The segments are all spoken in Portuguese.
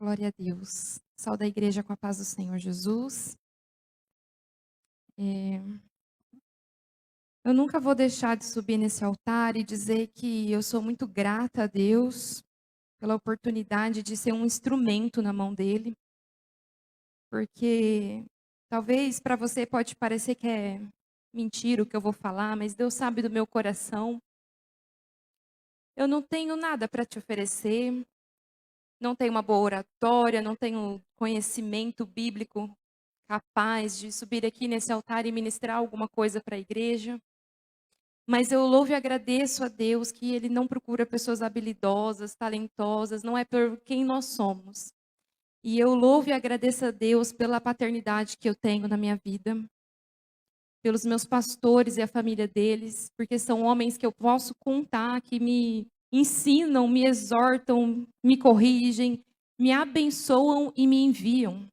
Glória a Deus. Saúde a igreja com a paz do Senhor Jesus. É, eu nunca vou deixar de subir nesse altar e dizer que eu sou muito grata a Deus pela oportunidade de ser um instrumento na mão dele, porque talvez para você pode parecer que é mentira o que eu vou falar, mas Deus sabe do meu coração. Eu não tenho nada para te oferecer, não tenho uma boa oratória, não tenho conhecimento bíblico capaz de subir aqui nesse altar e ministrar alguma coisa para a igreja. Mas eu louvo e agradeço a Deus que Ele não procura pessoas habilidosas, talentosas, não é por quem nós somos. E eu louvo e agradeço a Deus pela paternidade que eu tenho na minha vida, pelos meus pastores e a família deles, porque são homens que eu posso contar, que me ensinam, me exortam, me corrigem, me abençoam e me enviam.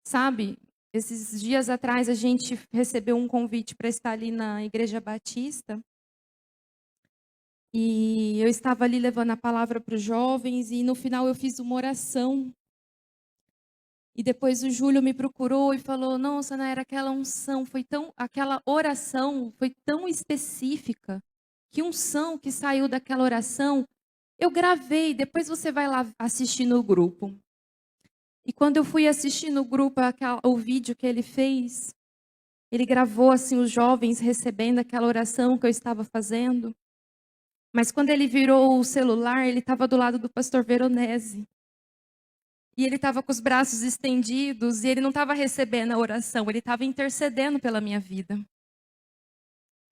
Sabe, esses dias atrás a gente recebeu um convite para estar ali na Igreja Batista. E eu estava ali levando a palavra para os jovens e no final eu fiz uma oração. E depois o Júlio me procurou e falou: "Nossa, Nayara, aquela unção foi tão, aquela oração foi tão específica, que unção que saiu daquela oração, eu gravei, depois você vai lá assistir no grupo". E quando eu fui assistir no grupo o vídeo que ele fez, ele gravou assim os jovens recebendo aquela oração que eu estava fazendo. Mas quando ele virou o celular, ele estava do lado do pastor Veronese. E ele estava com os braços estendidos e ele não estava recebendo a oração, ele estava intercedendo pela minha vida.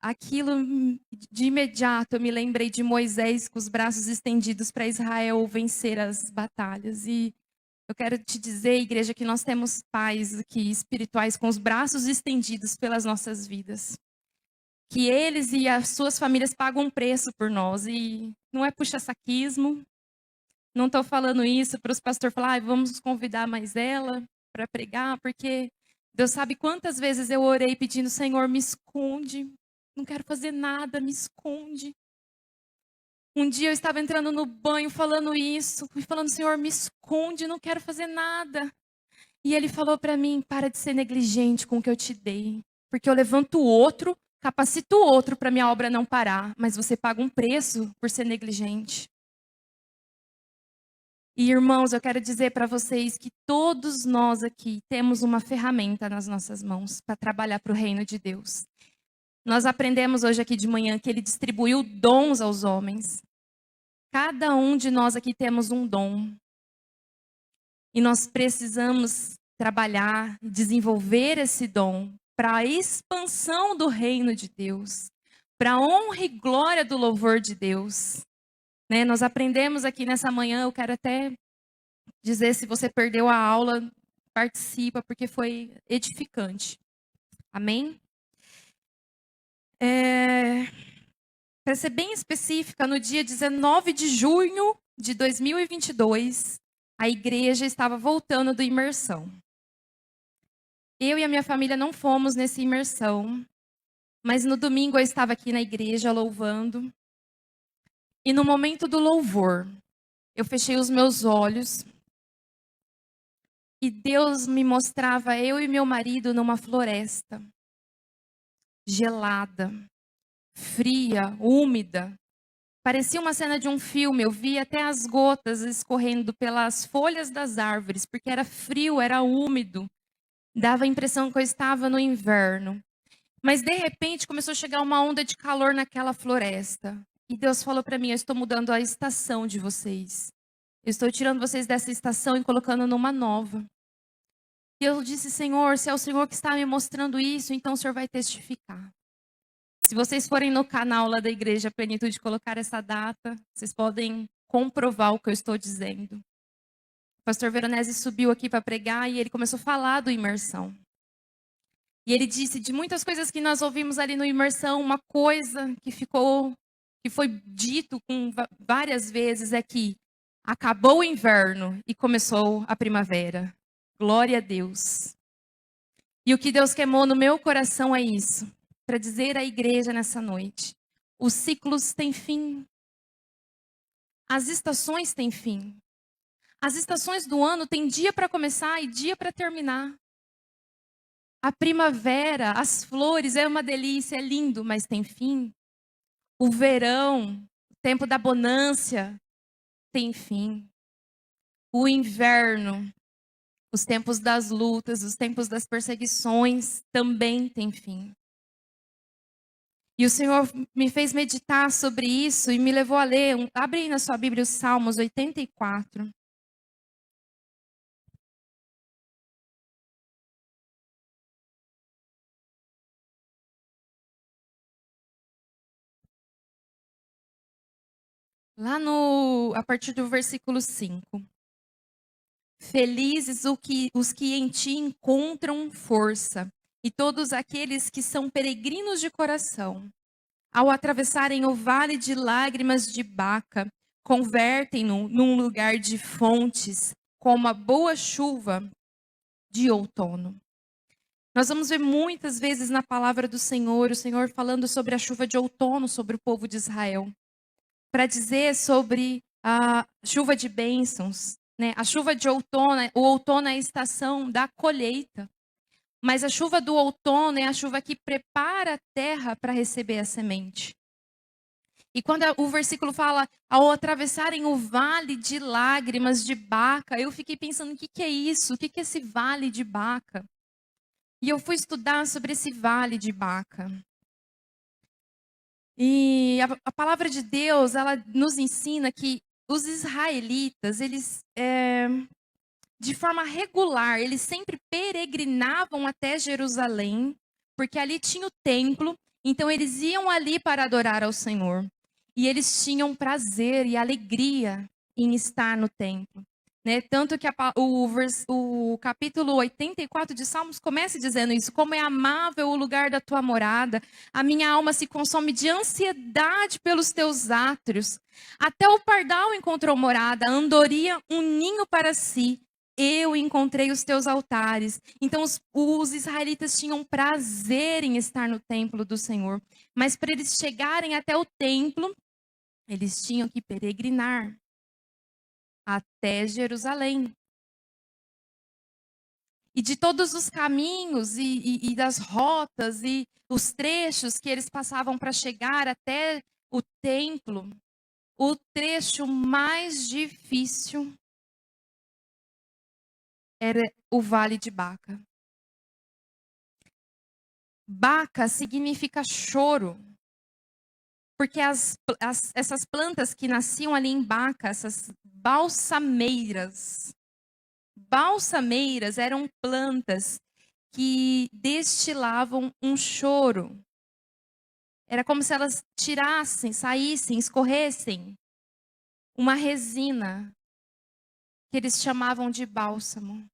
Aquilo, de imediato, eu me lembrei de Moisés com os braços estendidos para Israel vencer as batalhas. E eu quero te dizer, igreja, que nós temos pais aqui espirituais com os braços estendidos pelas nossas vidas. Que eles e as suas famílias pagam um preço por nós. E não é puxa-saquismo. Não estou falando isso para os pastores falar, vamos convidar mais ela para pregar, porque Deus sabe quantas vezes eu orei pedindo, Senhor, me esconde. Não quero fazer nada, me esconde. Um dia eu estava entrando no banho falando isso, e falando, Senhor, me esconde, não quero fazer nada. E ele falou para mim, para de ser negligente com o que eu te dei. Porque eu levanto o outro, capacito o outro para minha obra não parar. Mas você paga um preço por ser negligente. E irmãos, eu quero dizer para vocês que todos nós aqui temos uma ferramenta nas nossas mãos para trabalhar para o reino de Deus. Nós aprendemos hoje aqui de manhã que ele distribuiu dons aos homens. Cada um de nós aqui temos um dom. E nós precisamos trabalhar, desenvolver esse dom para a expansão do reino de Deus, para a honra e glória do louvor de Deus. Né? Nós aprendemos aqui nessa manhã, eu quero até dizer, se você perdeu a aula, participa, porque foi edificante. Amém? Para ser bem específica, no dia 19 de junho de 2022, a igreja estava voltando do imersão. Eu e a minha família não fomos nessa imersão, mas no domingo eu estava aqui na igreja louvando. E no momento do louvor, eu fechei os meus olhos e Deus me mostrava eu e meu marido numa floresta gelada, fria, úmida. Parecia uma cena de um filme, eu via até as gotas escorrendo pelas folhas das árvores, porque era frio, era úmido. Dava a impressão que eu estava no inverno. Mas de repente começou a chegar uma onda de calor naquela floresta. E Deus falou para mim: eu estou mudando a estação de vocês. Eu estou tirando vocês dessa estação e colocando numa nova. E eu disse: Senhor, se é o Senhor que está me mostrando isso, então o Senhor vai testificar. Se vocês forem no canal lá da Igreja Plenitude colocar essa data, vocês podem comprovar o que eu estou dizendo. O pastor Veronese subiu aqui para pregar e ele começou a falar do imersão. E ele disse de muitas coisas que nós ouvimos ali no imersão, uma coisa que foi dito várias vezes é que acabou o inverno e começou a primavera. Glória a Deus. E o que Deus queimou no meu coração é isso, para dizer à igreja nessa noite: os ciclos têm fim. As estações têm fim. As estações do ano têm dia para começar e dia para terminar. A primavera, as flores, é uma delícia, é lindo, mas tem fim. O verão, o tempo da bonança, tem fim. O inverno, os tempos das lutas, os tempos das perseguições, também tem fim. E o Senhor me fez meditar sobre isso e me levou a ler. Abre aí na sua Bíblia os Salmos 84. Lá a partir do versículo 5. Felizes os que em ti encontram força, e todos aqueles que são peregrinos de coração. Ao atravessarem o vale de lágrimas de Baca, convertem-no num lugar de fontes, como a boa chuva de outono. Nós vamos ver muitas vezes na palavra do Senhor, o Senhor falando sobre a chuva de outono sobre o povo de Israel, para dizer sobre a chuva de bênçãos, né? A chuva de outono, o outono é a estação da colheita, mas a chuva do outono é a chuva que prepara a terra para receber a semente. E quando o versículo fala, ao atravessarem o vale de lágrimas de Baca, eu fiquei pensando, o que é isso? O que é esse vale de Baca? E eu fui estudar sobre esse vale de Baca. E a palavra de Deus, ela nos ensina que os israelitas, eles, de forma regular, eles sempre peregrinavam até Jerusalém, porque ali tinha o templo, então eles iam ali para adorar ao Senhor. E eles tinham prazer e alegria em estar no templo. Né? Tanto que o capítulo 84 de Salmos começa dizendo isso: como é amável o lugar da tua morada, a minha alma se consome de ansiedade pelos teus átrios. Até o pardal encontrou morada, a andorinha um ninho para si. Eu encontrei os teus altares. Então os israelitas tinham prazer em estar no templo do Senhor. Mas para eles chegarem até o templo, eles tinham que peregrinar até Jerusalém. E de todos os caminhos e das rotas e os trechos que eles passavam para chegar até o templo, o trecho mais difícil era o Vale de Baca. Baca significa choro, porque essas plantas que nasciam ali em Baca, essas balsameiras eram plantas que destilavam um choro. Era como se elas tirassem, saíssem, escorressem uma resina que eles chamavam de bálsamo.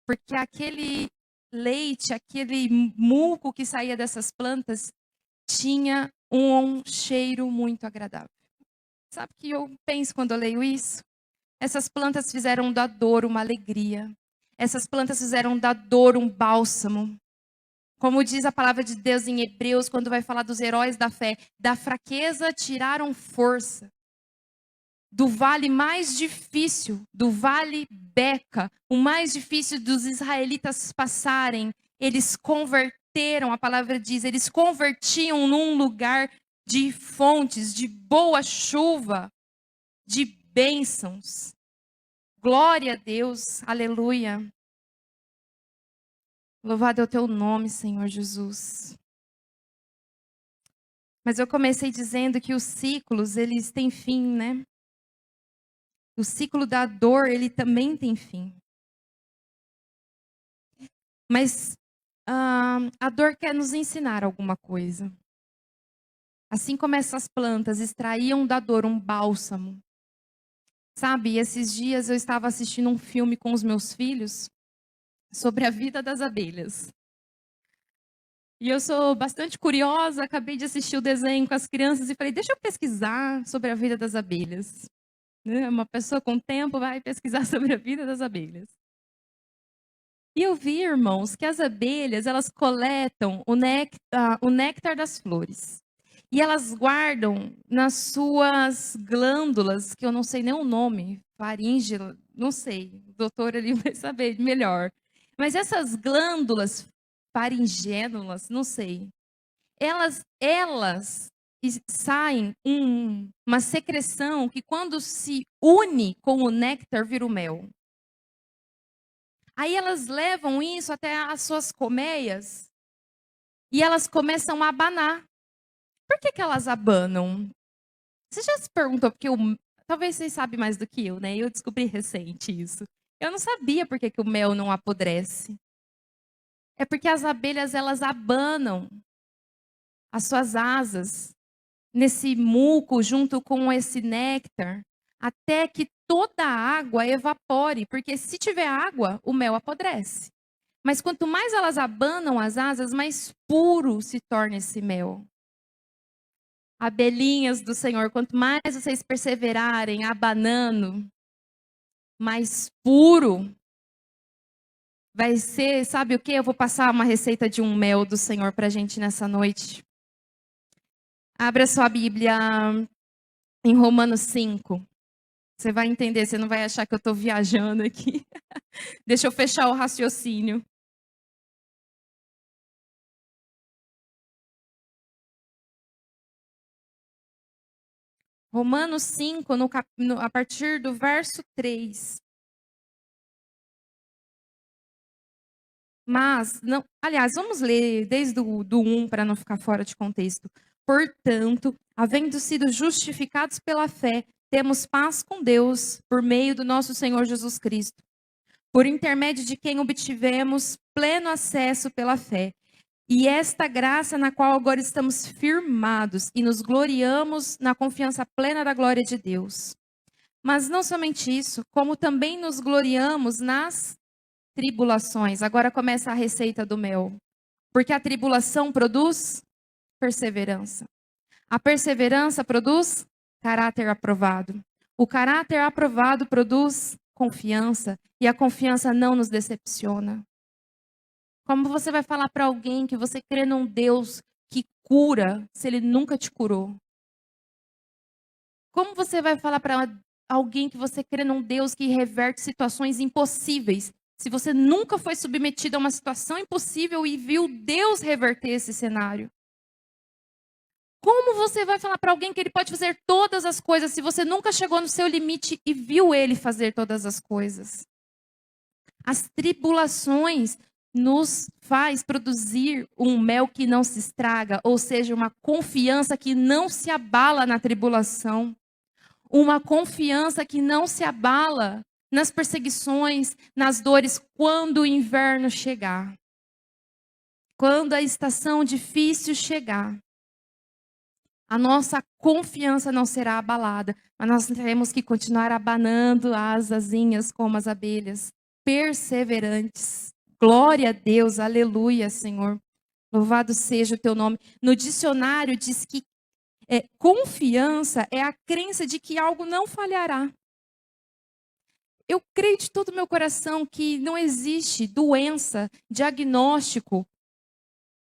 Porque aquele leite, aquele muco que saía dessas plantas tinha um cheiro muito agradável. Sabe o que eu penso quando eu leio isso? Essas plantas fizeram da dor uma alegria. Essas plantas fizeram da dor um bálsamo. Como diz a palavra de Deus em Hebreus, quando vai falar dos heróis da fé, da fraqueza tiraram força. Do vale mais difícil, do vale Beca, o mais difícil dos israelitas passarem, eles converteram, a palavra diz, eles convertiam num lugar de fontes, de boa chuva, de bênçãos. Glória a Deus, aleluia. Louvado é o teu nome, Senhor Jesus. Mas eu comecei dizendo que os ciclos, eles têm fim, né? O ciclo da dor, ele também tem fim. Mas a dor quer nos ensinar alguma coisa. Assim como essas plantas extraíam da dor um bálsamo. Sabe, esses dias eu estava assistindo um filme com os meus filhos sobre a vida das abelhas. E eu sou bastante curiosa, acabei de assistir o desenho com as crianças e falei, deixa eu pesquisar sobre a vida das abelhas. Né? Uma pessoa com tempo vai pesquisar sobre a vida das abelhas. E eu vi, irmãos, que as abelhas, elas coletam o néctar das flores. E elas guardam nas suas glândulas, que eu não sei nem o nome, faringe, não sei, o doutor ali vai saber melhor. Mas essas glândulas faringénulas, não sei, elas saem uma secreção que quando se une com o néctar vira o mel. Aí elas levam isso até as suas colmeias e elas começam a abanar. Por que elas abanam? Você já se perguntou, porque talvez vocês sabem mais do que eu, né? Eu descobri recente isso. Eu não sabia por que o mel não apodrece. É porque as abelhas, elas abanam as suas asas nesse muco junto com esse néctar, até que toda a água evapore, porque se tiver água, o mel apodrece. Mas quanto mais elas abanam as asas, mais puro se torna esse mel. Abelhinhas do Senhor, quanto mais vocês perseverarem abanando, mais puro vai ser, sabe o que? Eu vou passar uma receita de um mel do Senhor para a gente nessa noite. Abra sua Bíblia em Romanos 5. Você vai entender, você não vai achar que eu estou viajando aqui. Deixa eu fechar o raciocínio. Romanos 5, a partir do verso 3. Mas, não, aliás, vamos ler desde do 1 para não ficar fora de contexto. Portanto, havendo sido justificados pela fé, temos paz com Deus por meio do nosso Senhor Jesus Cristo, por intermédio de quem obtivemos pleno acesso pela fé. E esta graça na qual agora estamos firmados e nos gloriamos na confiança plena da glória de Deus. Mas não somente isso, como também nos gloriamos nas tribulações. Agora começa a receita do mel. Porque a tribulação produz perseverança. A perseverança produz caráter aprovado. O caráter aprovado produz confiança. E a confiança não nos decepciona. Como você vai falar para alguém que você crê num Deus que cura se ele nunca te curou? Como você vai falar para alguém que você crê num Deus que reverte situações impossíveis se você nunca foi submetido a uma situação impossível e viu Deus reverter esse cenário? Como você vai falar para alguém que ele pode fazer todas as coisas se você nunca chegou no seu limite e viu ele fazer todas as coisas? As tribulações nos faz produzir um mel que não se estraga, ou seja, uma confiança que não se abala na tribulação, uma confiança que não se abala nas perseguições, nas dores, quando o inverno chegar, quando a estação difícil chegar. A nossa confiança não será abalada, mas nós teremos que continuar abanando as asinhas como as abelhas, perseverantes. Glória a Deus, aleluia, Senhor. Louvado seja o teu nome. No dicionário diz que confiança é a crença de que algo não falhará. Eu creio de todo o meu coração que não existe doença, diagnóstico,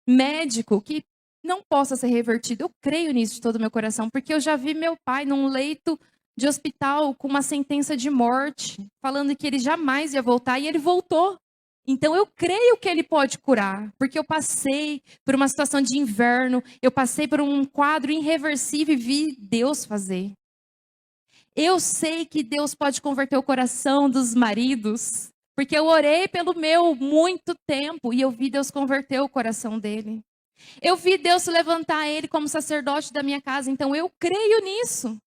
médico que não possa ser revertido. Eu creio nisso de todo o meu coração, porque eu já vi meu pai num leito de hospital com uma sentença de morte, falando que ele jamais ia voltar, e ele voltou. Então eu creio que ele pode curar, porque eu passei por uma situação de inverno, eu passei por um quadro irreversível e vi Deus fazer. Eu sei que Deus pode converter o coração dos maridos, porque eu orei pelo meu muito tempo e eu vi Deus converter o coração dele. Eu vi Deus levantar ele como sacerdote da minha casa, então eu creio nisso.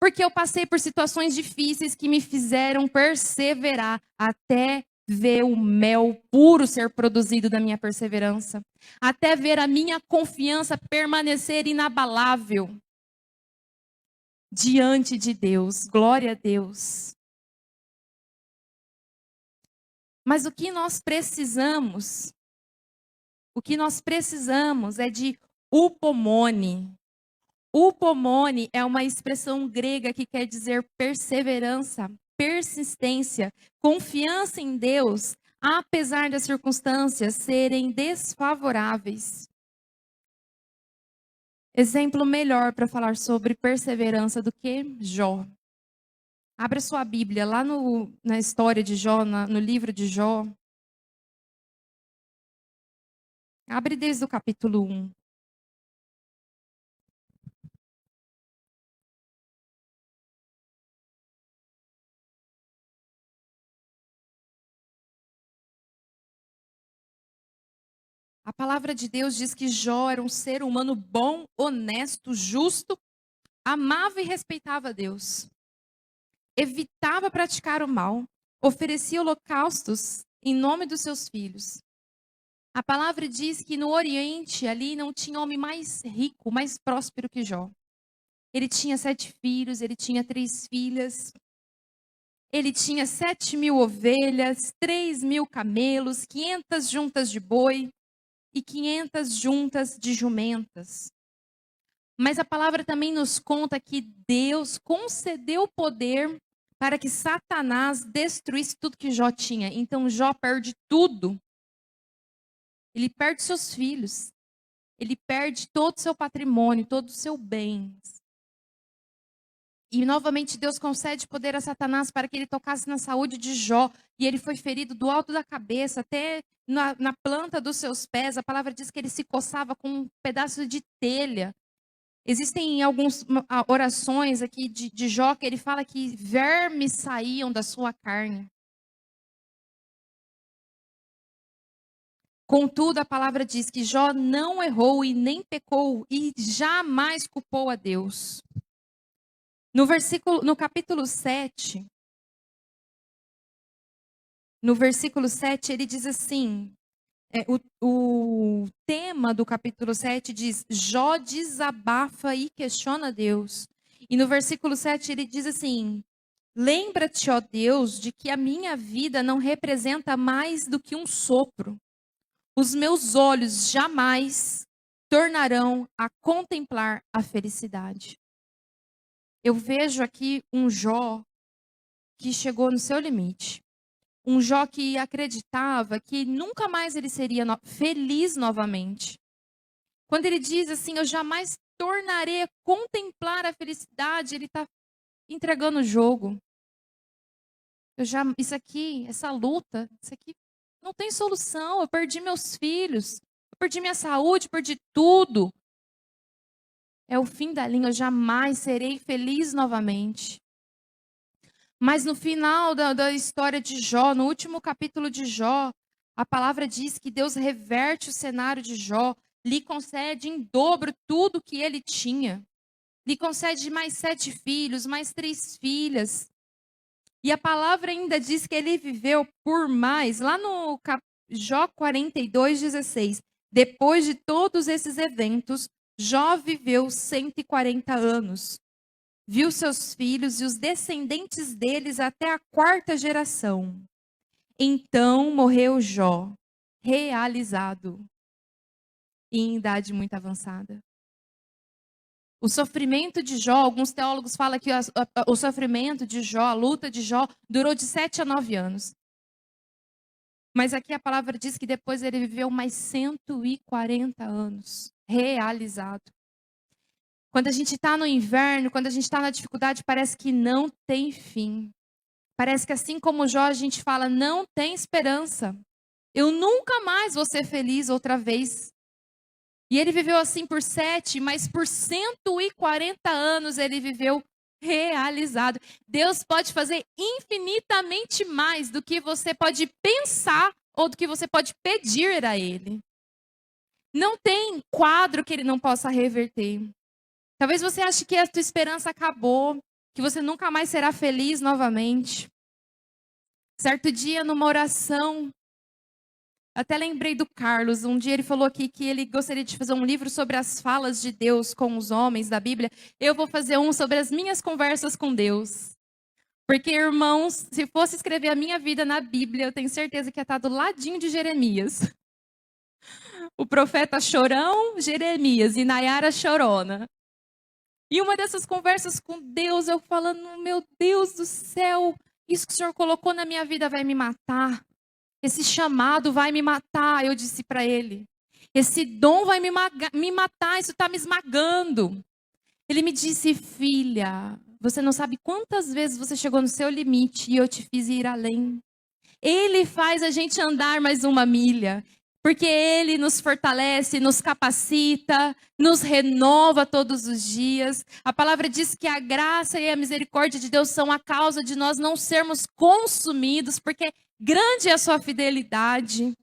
Porque eu passei por situações difíceis que me fizeram perseverar até ver o mel puro ser produzido da minha perseverança, até ver a minha confiança permanecer inabalável diante de Deus. Glória a Deus. Mas o que nós precisamos? O que nós precisamos é de upomone. Upomone é uma expressão grega que quer dizer perseverança, persistência, confiança em Deus, apesar das circunstâncias serem desfavoráveis. Exemplo melhor para falar sobre perseverança do que Jó. Abra sua Bíblia lá na história de Jó, no livro de Jó. Abre desde o capítulo 1. A palavra de Deus diz que Jó era um ser humano bom, honesto, justo, amava e respeitava a Deus. Evitava praticar o mal, oferecia holocaustos em nome dos seus filhos. A palavra diz que no Oriente, ali, não tinha homem mais rico, mais próspero que Jó. Ele tinha 7 filhos, ele tinha 3 filhas. Ele tinha 7.000 ovelhas, 3.000 camelos, 500 juntas de boi e 500 juntas de jumentas. Mas a palavra também nos conta que Deus concedeu poder para que Satanás destruísse tudo que Jó tinha. Então Jó perde tudo. Ele perde seus filhos. Ele perde todo o seu patrimônio, todo o seu bem. E novamente Deus concede poder a Satanás para que ele tocasse na saúde de Jó. E ele foi ferido do alto da cabeça até na planta dos seus pés. A palavra diz que ele se coçava com um pedaço de telha. Existem algumas orações aqui de Jó que ele fala que vermes saíam da sua carne. Contudo, a palavra diz que Jó não errou e nem pecou e jamais culpou a Deus. No capítulo 7, no versículo 7, ele diz assim, o tema do capítulo 7 diz, Jó desabafa e questiona Deus. E no versículo 7 ele diz assim, lembra-te, ó Deus, de que a minha vida não representa mais do que um sopro. Os meus olhos jamais tornarão a contemplar a felicidade. Eu vejo aqui um Jó que chegou no seu limite. Um Jó que acreditava que nunca mais ele seria feliz novamente. Quando ele diz assim, eu jamais tornarei a contemplar a felicidade, ele está entregando o jogo. Isso aqui, essa luta, isso aqui não tem solução. Eu perdi meus filhos, eu perdi minha saúde, perdi tudo. É o fim da linha, eu jamais serei feliz novamente. Mas no final da história de Jó, no último capítulo de Jó, a palavra diz que Deus reverte o cenário de Jó, lhe concede em dobro tudo que ele tinha. Lhe concede mais 7 filhos, mais 3 filhas. E a palavra ainda diz que ele viveu por mais, lá no Jó 42:16. Depois de todos esses eventos, Jó viveu 140 anos. Viu seus filhos e os descendentes deles até a 4ª geração. Então morreu Jó, realizado, em idade muito avançada. O sofrimento de Jó, alguns teólogos falam que o sofrimento de Jó, a luta de Jó, durou de 7 a 9 anos. Mas aqui a palavra diz que depois ele viveu mais 140 anos, realizado. Quando a gente está no inverno, quando a gente está na dificuldade, parece que não tem fim. Parece que assim como Jó, a gente fala, não tem esperança. Eu nunca mais vou ser feliz outra vez. E ele viveu assim por 7, mas por 140 anos ele viveu realizado. Deus pode fazer infinitamente mais do que você pode pensar ou do que você pode pedir a Ele. Não tem quadro que Ele não possa reverter. Talvez você ache que a tua esperança acabou, que você nunca mais será feliz novamente. Certo dia, numa oração, até lembrei do Carlos. Um dia ele falou aqui que ele gostaria de fazer um livro sobre as falas de Deus com os homens da Bíblia. Eu vou fazer um sobre as minhas conversas com Deus. Porque, irmãos, se fosse escrever a minha vida na Bíblia, eu tenho certeza que ia estar do ladinho de Jeremias. O profeta chorão, Jeremias, e Nayara chorona. E uma dessas conversas com Deus, eu falando, meu Deus do céu, isso que o Senhor colocou na minha vida vai me matar. Esse chamado vai me matar, eu disse para ele. Esse dom vai me matar, isso está me esmagando. Ele me disse, filha, você não sabe quantas vezes você chegou no seu limite e eu te fiz ir além. Ele faz a gente andar mais uma milha, porque Ele nos fortalece, nos capacita, nos renova todos os dias. A palavra diz que a graça e a misericórdia de Deus são a causa de nós não sermos consumidos, porque grande é a sua fidelidade.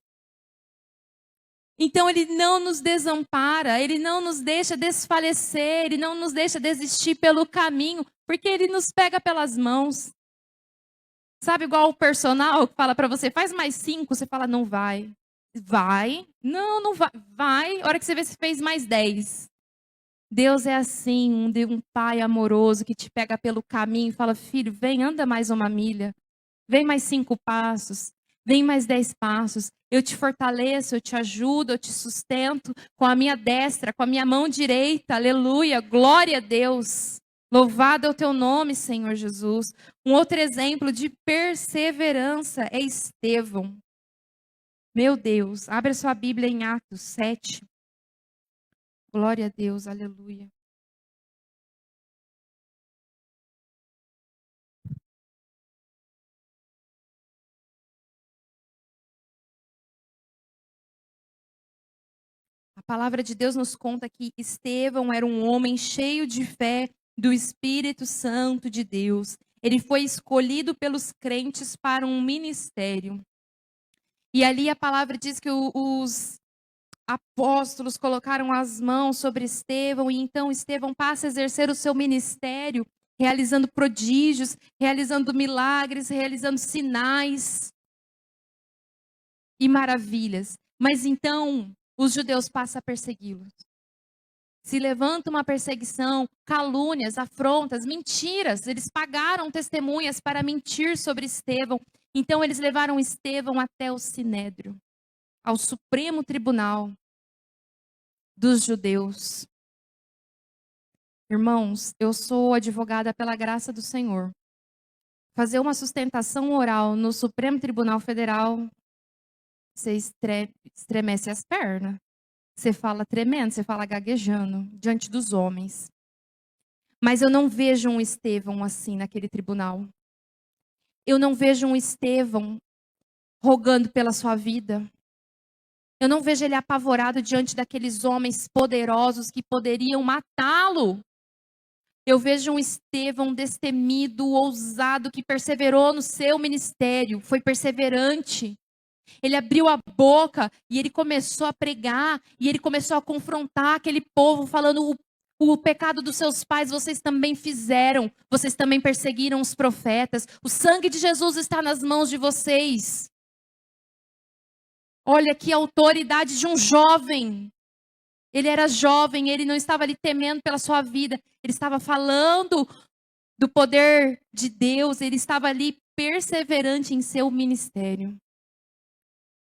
Então Ele não nos desampara, Ele não nos deixa desfalecer, Ele não nos deixa desistir pelo caminho, porque Ele nos pega pelas mãos. Sabe, igual o personal que fala pra você, faz mais 5, você fala, não vai. Vai? Não, não vai. Vai, a hora que você vê, você fez mais 10. Deus é assim, um pai amoroso que te pega pelo caminho e fala, filho, vem, anda mais uma milha. Vem mais 5 passos. Vem mais 10 passos. Eu te fortaleço, eu te ajudo, eu te sustento com a minha destra, com a minha mão direita. Aleluia, glória a Deus. Louvado é o teu nome, Senhor Jesus. Um outro exemplo de perseverança é Estevão. Meu Deus, abre a sua Bíblia em Atos 7. Glória a Deus, aleluia. A palavra de Deus nos conta que Estevão era um homem cheio de fé do Espírito Santo de Deus. Ele foi escolhido pelos crentes para um ministério. E ali a palavra diz que os apóstolos colocaram as mãos sobre Estevão, e então Estevão passa a exercer o seu ministério, realizando prodígios, realizando milagres, realizando sinais e maravilhas. Mas então os judeus passam a persegui-los. Se levanta uma perseguição, calúnias, afrontas, mentiras. Eles pagaram testemunhas para mentir sobre Estevão. Então eles levaram Estevão até o Sinédrio, ao Supremo Tribunal dos judeus. Irmãos, eu sou advogada pela graça do Senhor. Fazer uma sustentação oral no Supremo Tribunal Federal, você estremece as pernas. Você fala tremendo, você fala gaguejando diante dos homens. Mas eu não vejo um Estevão assim naquele tribunal. Eu não vejo um Estevão rogando pela sua vida. Eu não vejo ele apavorado diante daqueles homens poderosos que poderiam matá-lo. Eu vejo um Estevão destemido, ousado, que perseverou no seu ministério, foi perseverante. Ele abriu a boca e ele começou a pregar, e ele começou a confrontar aquele povo, falando: o pecado dos seus pais vocês também fizeram, vocês também perseguiram os profetas, o sangue de Jesus está nas mãos de vocês. Olha que autoridade de um jovem. Ele era jovem, ele não estava ali temendo pela sua vida, ele estava falando do poder de Deus, ele estava ali perseverante em seu ministério.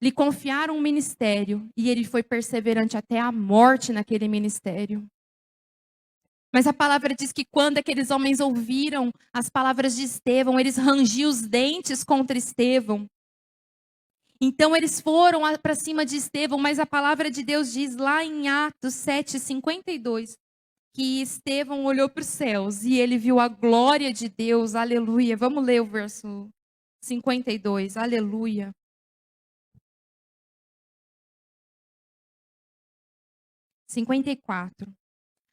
Lhe confiaram um ministério e ele foi perseverante até a morte naquele ministério. Mas a palavra diz que quando aqueles homens ouviram as palavras de Estevão, eles rangiam os dentes contra Estevão. Então eles foram para cima de Estevão, mas a palavra de Deus diz lá em Atos 7:52, que Estevão olhou para os céus e ele viu a glória de Deus, aleluia. Vamos ler o verso 52, aleluia. 54.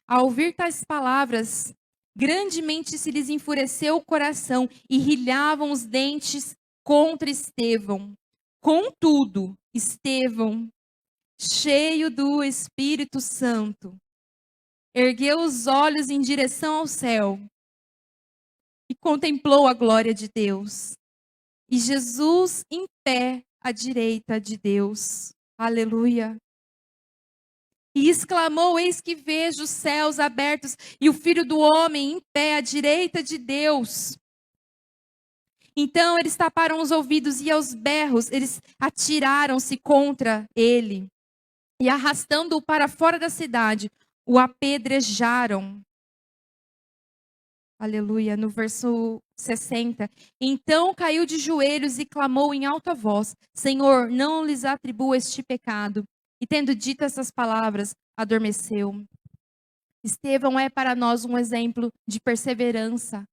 Ao ouvir tais palavras, grandemente se lhes enfureceu o coração e rilhavam os dentes contra Estevão. Contudo, Estevão, cheio do Espírito Santo, ergueu os olhos em direção ao céu e contemplou a glória de Deus. E Jesus em pé à direita de Deus. Aleluia. E exclamou: eis que vejo os céus abertos e o Filho do Homem em pé à direita de Deus. Então eles taparam os ouvidos e aos berros eles atiraram-se contra ele. E arrastando-o para fora da cidade, o apedrejaram. Aleluia, no verso 60. Então caiu de joelhos e clamou em alta voz: Senhor, não lhes atribua este pecado. E tendo dito essas palavras, adormeceu. Estevão é para nós um exemplo de perseverança.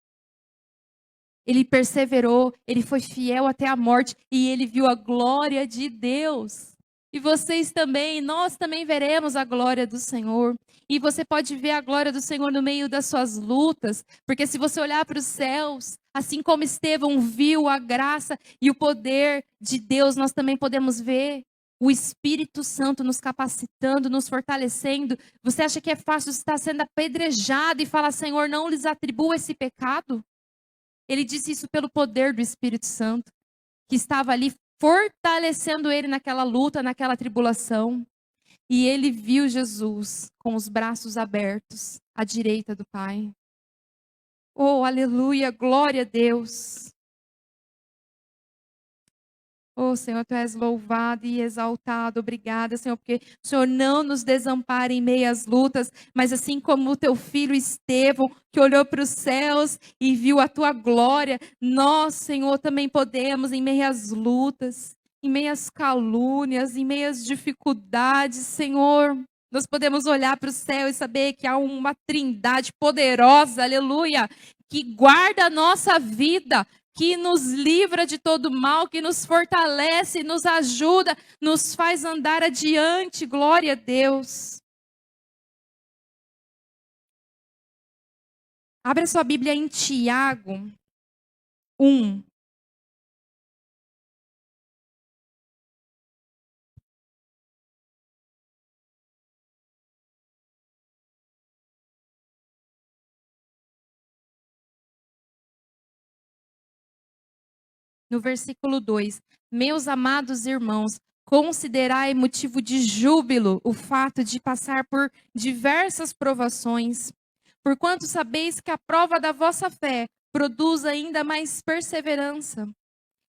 Ele perseverou, ele foi fiel até a morte e ele viu a glória de Deus. E vocês também, nós também veremos a glória do Senhor. E você pode ver a glória do Senhor no meio das suas lutas, porque se você olhar para os céus, assim como Estevão viu a graça e o poder de Deus, nós também podemos ver o Espírito Santo nos capacitando, nos fortalecendo. Você acha que é fácil estar sendo apedrejado e falar, Senhor, não lhes atribua esse pecado? Ele disse isso pelo poder do Espírito Santo, que estava ali fortalecendo ele naquela luta, naquela tribulação. E ele viu Jesus com os braços abertos à direita do Pai. Oh, aleluia, glória a Deus. Oh, Senhor, Tu és louvado e exaltado. Obrigada, Senhor, porque o Senhor não nos desampara em meio às lutas, mas assim como o Teu filho Estevão, que olhou para os céus e viu a Tua glória, nós, Senhor, também podemos, em meio às lutas, em meio às calúnias, em meio às dificuldades, Senhor, nós podemos olhar para o céu e saber que há uma trindade poderosa, aleluia, que guarda a nossa vida, que nos livra de todo mal, que nos fortalece, nos ajuda, nos faz andar adiante. Glória a Deus. Abra sua Bíblia em Tiago 1. No versículo 2: Meus amados irmãos, considerai motivo de júbilo o fato de passar por diversas provações, porquanto sabeis que a prova da vossa fé produz ainda mais perseverança.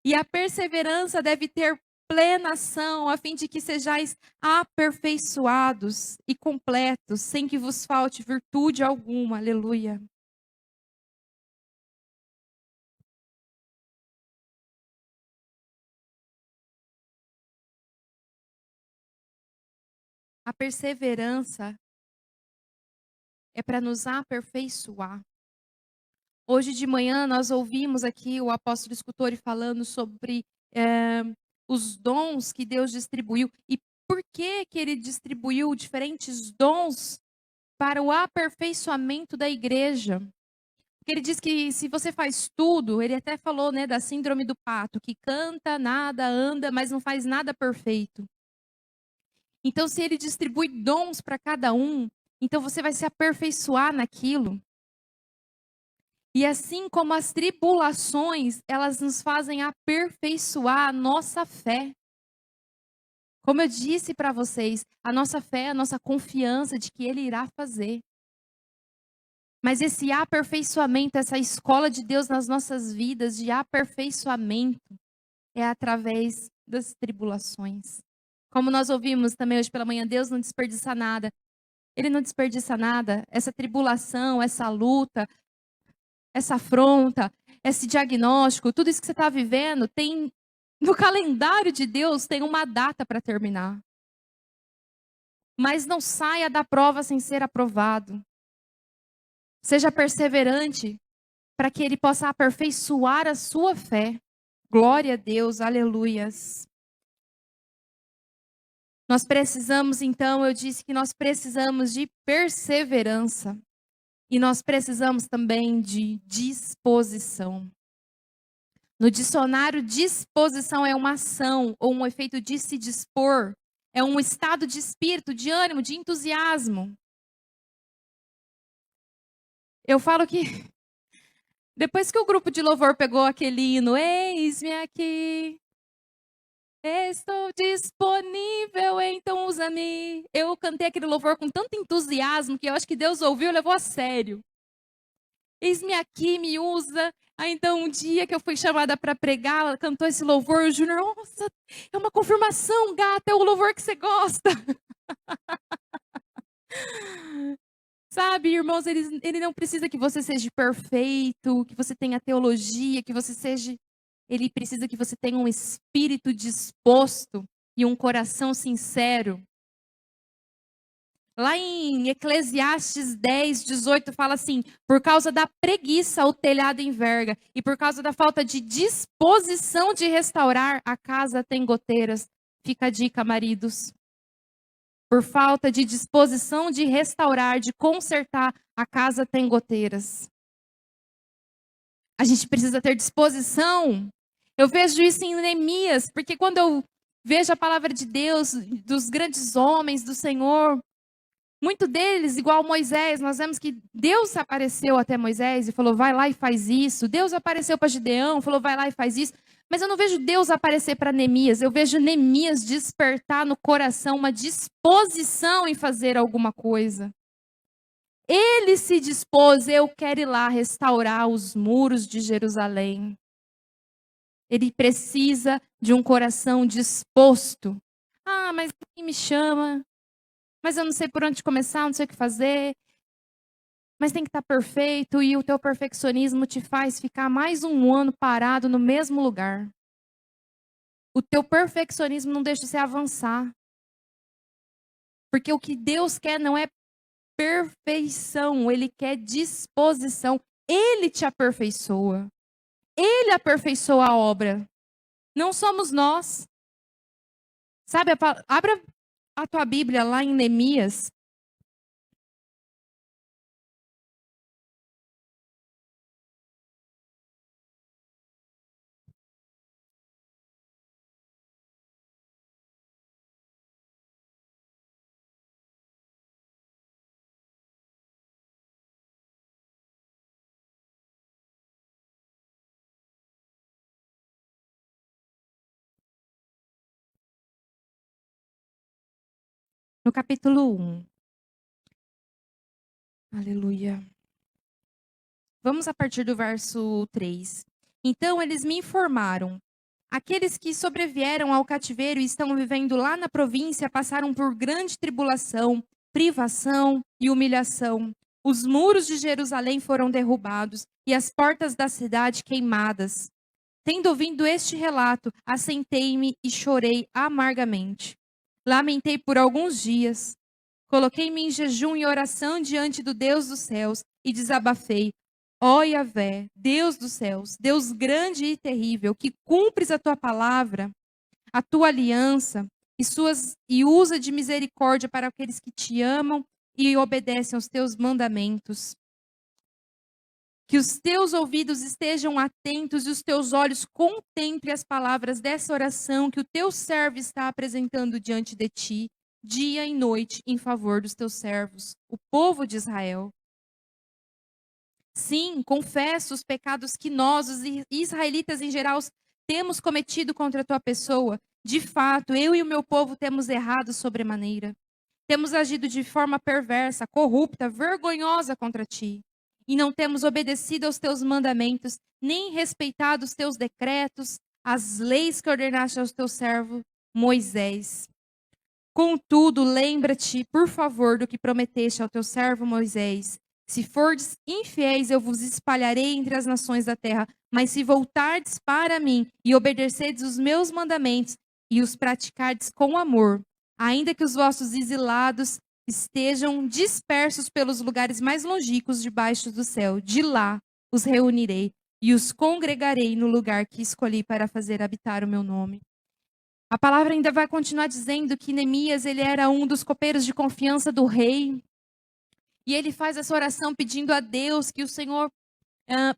E a perseverança deve ter plena ação, a fim de que sejais aperfeiçoados e completos, sem que vos falte virtude alguma. Aleluia. A perseverança é para nos aperfeiçoar. Hoje de manhã nós ouvimos aqui o apóstolo Scutori falando sobre os dons que Deus distribuiu e por que ele distribuiu diferentes dons para o aperfeiçoamento da igreja. Porque ele diz que se você faz tudo, ele até falou, né, da síndrome do pato, que canta, nada, anda, mas não faz nada perfeito. Então, se ele distribui dons para cada um, então você vai se aperfeiçoar naquilo. E assim como as tribulações, elas nos fazem aperfeiçoar a nossa fé. Como eu disse para vocês, a nossa fé é a nossa confiança de que Ele irá fazer. Mas esse aperfeiçoamento, essa escola de Deus nas nossas vidas, de aperfeiçoamento, é através das tribulações. Como nós ouvimos também hoje pela manhã, Deus não desperdiça nada. Ele não desperdiça nada. Essa tribulação, essa luta, essa afronta, esse diagnóstico, tudo isso que você está vivendo, tem no calendário de Deus tem uma data para terminar. Mas não saia da prova sem ser aprovado. Seja perseverante para que Ele possa aperfeiçoar a sua fé. Glória a Deus, aleluias. Nós precisamos, então, eu disse que nós precisamos de perseverança. E nós precisamos também de disposição. No dicionário, disposição é uma ação ou um efeito de se dispor. É um estado de espírito, de ânimo, de entusiasmo. Eu falo que depois que o grupo de louvor pegou aquele hino, eis-me aqui, estou disponível, então usa-me. Eu cantei aquele louvor com tanto entusiasmo que eu acho que Deus ouviu e levou a sério. Eis-me aqui, me usa. Aí então, um dia que eu fui chamada para pregar, ela cantou esse louvor, o Júnior, nossa, é uma confirmação, gata, é o louvor que você gosta. Sabe, irmãos, ele não precisa que você seja perfeito, que você tenha teologia, que você seja... Ele precisa que você tenha um espírito disposto e um coração sincero. Lá em Eclesiastes 10, 18, fala assim: por causa da preguiça o telhado enverga, e por causa da falta de disposição de restaurar, a casa tem goteiras. Fica a dica, maridos. Por falta de disposição de restaurar, de consertar, a casa tem goteiras. A gente precisa ter disposição. Eu vejo isso em Neemias, porque quando eu vejo a palavra de Deus, dos grandes homens do Senhor, muito deles, igual Moisés, nós vemos que Deus apareceu até Moisés e falou, vai lá e faz isso. Deus apareceu para Gideão, falou, vai lá e faz isso. Mas eu não vejo Deus aparecer para Neemias, eu vejo Neemias despertar no coração uma disposição em fazer alguma coisa. Ele se dispôs, eu quero ir lá restaurar os muros de Jerusalém. Ele precisa de um coração disposto. Ah, mas quem me chama? Mas eu não sei por onde começar, não sei o que fazer. Mas tem que estar perfeito e o teu perfeccionismo te faz ficar mais um ano parado no mesmo lugar. O teu perfeccionismo não deixa você avançar. Porque o que Deus quer não é perfeição, Ele quer disposição. Ele te aperfeiçoa. Ele aperfeiçoa a obra. Não somos nós. Sabe, abra a tua Bíblia lá em Neemias. No capítulo 1. Aleluia. Vamos a partir do verso 3. Então eles me informaram. Aqueles que sobrevieram ao cativeiro e estão vivendo lá na província passaram por grande tribulação, privação e humilhação. Os muros de Jerusalém foram derrubados e as portas da cidade queimadas. Tendo ouvido este relato, assentei-me e chorei amargamente. Lamentei por alguns dias. Coloquei-me em jejum e oração diante do Deus dos céus e desabafei. Ó Yahvé, Deus dos céus, Deus grande e terrível, que cumpres a tua palavra, a tua aliança e usa de misericórdia para aqueles que te amam e obedecem aos teus mandamentos. Que os teus ouvidos estejam atentos e os teus olhos contemplem as palavras dessa oração que o teu servo está apresentando diante de ti, dia e noite, em favor dos teus servos, o povo de Israel. Sim, confesso os pecados que nós, os israelitas em geral, temos cometido contra a tua pessoa. De fato, eu e o meu povo temos errado sobremaneira. Temos agido de forma perversa, corrupta, vergonhosa contra ti. E não temos obedecido aos teus mandamentos, nem respeitado os teus decretos, as leis que ordenaste ao teu servo Moisés. Contudo, lembra-te, por favor, do que prometeste ao teu servo Moisés. Se fordes infiéis, eu vos espalharei entre as nações da terra. Mas se voltardes para mim e obedecerdes os meus mandamentos e os praticardes com amor, ainda que os vossos exilados estejam dispersos pelos lugares mais longínquos debaixo do céu, de lá os reunirei e os congregarei no lugar que escolhi para fazer habitar o meu nome. A palavra ainda vai continuar dizendo que Neemias, ele era um dos copeiros de confiança do rei. E ele faz essa oração pedindo a Deus que o Senhor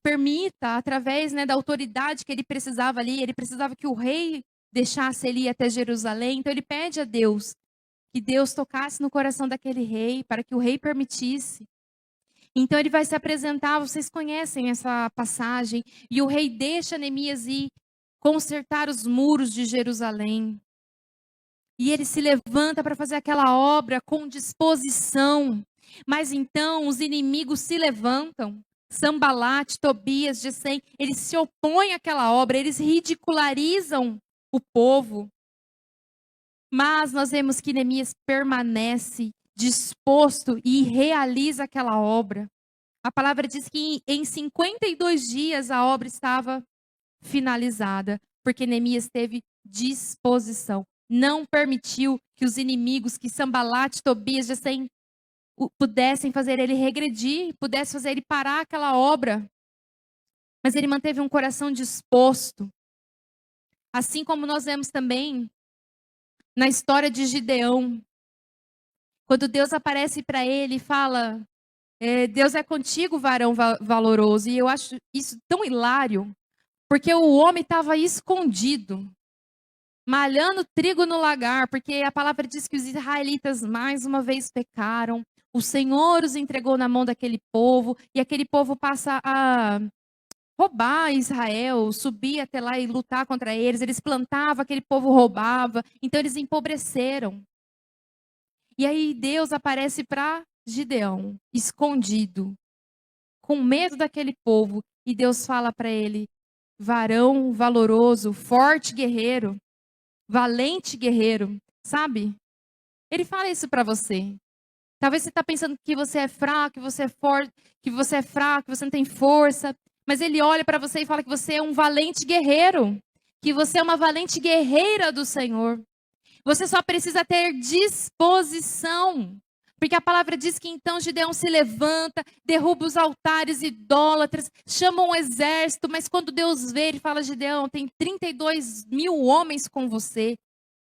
permita, através da autoridade que ele precisava ali, ele precisava que o rei deixasse ele ir até Jerusalém. Então ele pede a Deus que Deus tocasse no coração daquele rei, para que o rei permitisse. Então ele vai se apresentar, vocês conhecem essa passagem, e o rei deixa Neemias ir consertar os muros de Jerusalém. E ele se levanta para fazer aquela obra com disposição. Mas então os inimigos se levantam. Sambalate, Tobias, Gesem, eles se opõem àquela obra, eles ridicularizam o povo. Mas nós vemos que Neemias permanece disposto e realiza aquela obra. A palavra diz que em 52 dias a obra estava finalizada, porque Neemias teve disposição. Não permitiu que os inimigos, que Sambalate, Tobias, Gesem, pudessem fazer ele regredir, pudessem fazer ele parar aquela obra. Mas ele manteve um coração disposto. Assim como nós vemos também na história de Gideão. Quando Deus aparece para ele e fala, Deus é contigo, varão valoroso. E eu acho isso tão hilário, porque o homem estava escondido, malhando trigo no lagar, porque a palavra diz que os israelitas mais uma vez pecaram. O Senhor os entregou na mão daquele povo, e aquele povo passa a roubar Israel, subir até lá e lutar contra eles. Eles plantavam, aquele povo roubava, então eles empobreceram. E aí Deus aparece para Gideão, escondido, com medo daquele povo, e Deus fala para ele: varão valoroso, forte guerreiro, valente guerreiro, sabe? Ele fala isso para você. Talvez você está pensando que você é fraco, que você é forte, que você é fraco, que você não tem força. Mas ele olha para você e fala que você é um valente guerreiro. Que você é uma valente guerreira do Senhor. Você só precisa ter disposição. Porque a palavra diz que então Gideão se levanta, derruba os altares idólatras, chama um exército. Mas quando Deus vê, ele fala: Gideão, tem 32 mil homens com você.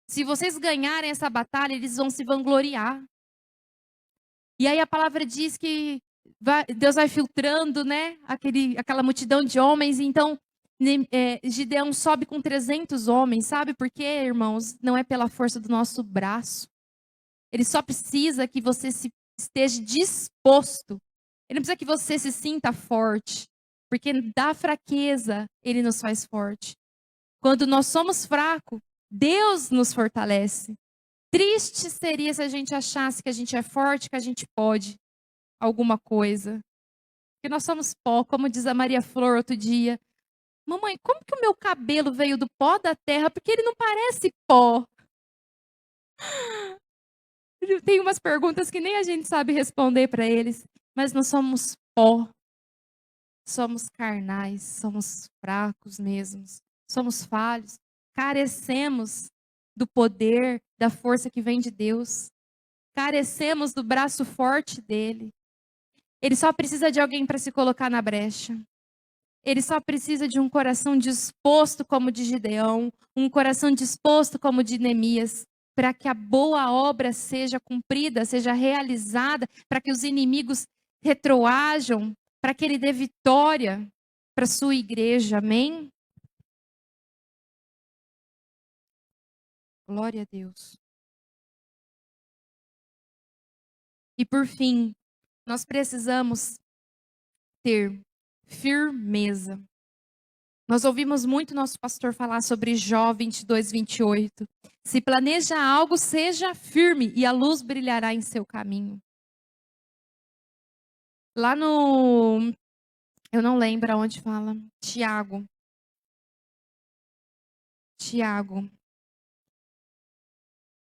Se vocês ganharem essa batalha, eles vão se vangloriar. E aí a palavra diz que Deus vai filtrando, né, aquela multidão de homens. E então, Gideão sobe com 300 homens. Sabe por quê, irmãos? Não é pela força do nosso braço. Ele só precisa que você esteja disposto. Ele não precisa que você se sinta forte. Porque da fraqueza, ele nos faz forte. Quando nós somos fracos, Deus nos fortalece. Triste seria se a gente achasse que a gente é forte, que a gente pode alguma coisa. Porque nós somos pó, como diz a Maria Flor outro dia. Mamãe, como que o meu cabelo veio do pó da terra? Porque ele não parece pó. Tem umas perguntas que nem a gente sabe responder para eles. Mas nós somos pó. Somos carnais, somos fracos mesmos. Somos falhos. Carecemos do poder, da força que vem de Deus. Carecemos do braço forte dele. Ele só precisa de alguém para se colocar na brecha. Ele só precisa de um coração disposto como o de Gideão, um coração disposto como o de Neemias, para que a boa obra seja cumprida, seja realizada, para que os inimigos retroajam, para que ele dê vitória para a sua igreja. Amém? Glória a Deus. E por fim, nós precisamos ter firmeza. Nós ouvimos muito nosso pastor falar sobre Jó 22, 28. Se planeja algo, seja firme e a luz brilhará em seu caminho. Lá no... eu não lembro aonde fala. Tiago.